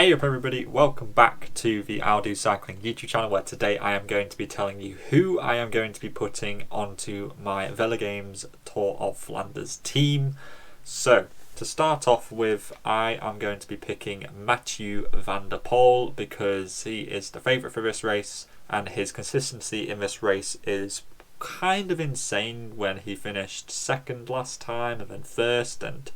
Hey up everybody, welcome back to the I'll Do Cycling YouTube channel, where today I am going to be telling you who I am going to be putting onto my Velogames Tour of Flanders team. So to start off with, I am going to be picking Matej van der Poel because he is the favourite for this race and his consistency in this race is kind of insane. When he finished second last time and then first, and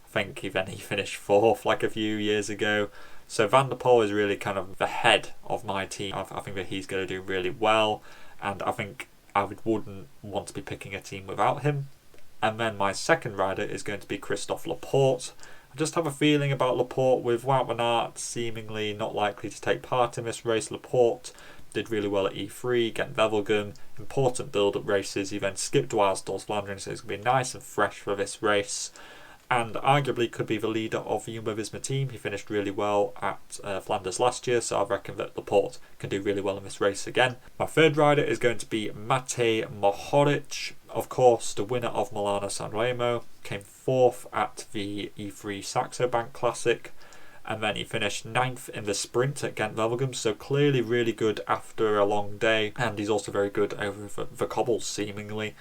I think he finished fourth like a few years ago. So Van der Poel is really kind of the head of my team. I think that he's going to do really well, and I think I wouldn't want to be picking a team without him. And then my second rider is going to be Laporte. I just have a feeling about Laporte, with Wout van Aert seemingly not likely to take part in this race. Laporte did really well at E3, Gent Wevelgem, important build-up races. He then skipped Tour of Flanders, so it's going to be nice and fresh for this race. And arguably could be the leader of the Jumbo-Visma team. He finished really well at Flanders last year, so I reckon that Laporte can do really well in this race again. My third rider is going to be Matej Mahraj. Of course, the winner of Milano-San Remo, came fourth at the E3 Saxo Bank Classic, and then he finished ninth in the sprint at Gent Wevelgem, so clearly really good after a long day, and he's also very good over the cobbles seemingly.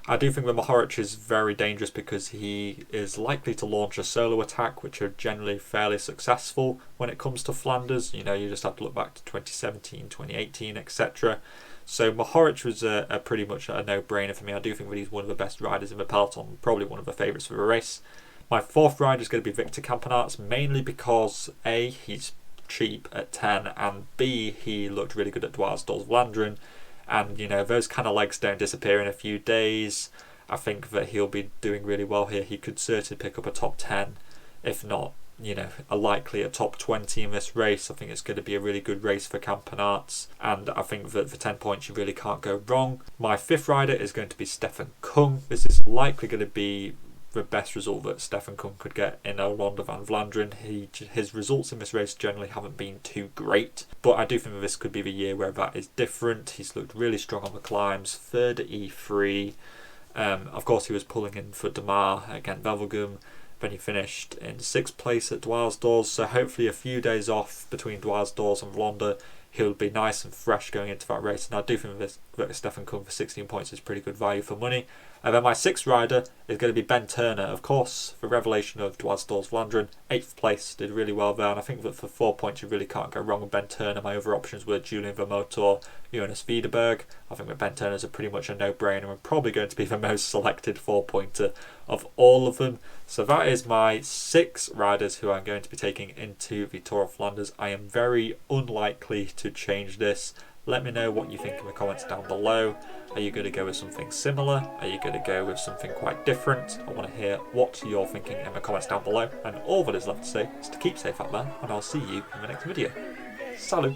I do think that Mahraj is very dangerous because he is likely to launch a solo attack, which are generally fairly successful when it comes to Flanders. You know, you just have to look back to 2017, 2018, etc. So Mahraj was pretty much a no-brainer for me. I do think that he's one of the best riders in the peloton, probably one of the favourites for the race. My fourth rider is going to be Victor Campagnat, mainly because A, he's cheap at 10, and B, he looked really good at Ronde Vlaanderen. And, you know, those kind of legs don't disappear in a few days. I think that he'll be doing really well here. He could certainly pick up a top 10, if not, you know, likely a top 20 in this race. I think it's going to be a really good race for Campagnat, and I think that for 10 points you really can't go wrong. My fifth rider is going to be Stefan Kung. This is likely going to be the best result that Stefan Kung could get in a Ronde van Vlaanderen. His results in this race generally haven't been too great, but I do think that this could be the year where that is different. He's looked really strong on the climbs, third at E3. Of course, he was pulling in for Demar at Gent Wevelgem. Then he finished in sixth place at Dwars, so hopefully a few days off between Dwars and Ronde, he'll be nice and fresh going into that race. And I do think that Stefan Kung for 16 points is pretty good value for money. And then my sixth rider is going to be Ben Turner, of course, the revelation of Dwars Vlaanderen. 8th place, did really well there, and I think that for 4 points you really can't go wrong with Ben Turner. My other options were Julian Vermotor, Jonas Wiederberg. I think that Ben Turner's are pretty much a no-brainer and probably going to be the most selected 4-pointer of all of them. So that is my 6 riders who I'm going to be taking into the Tour of Flanders. I am very unlikely to change this. Let me know what you think in the comments down below. Are you going to go with something similar? Are you going to go with something quite different? I want to hear what you're thinking in the comments down below. And all that is left to say is to keep safe out there, and I'll see you in the next video. Salut!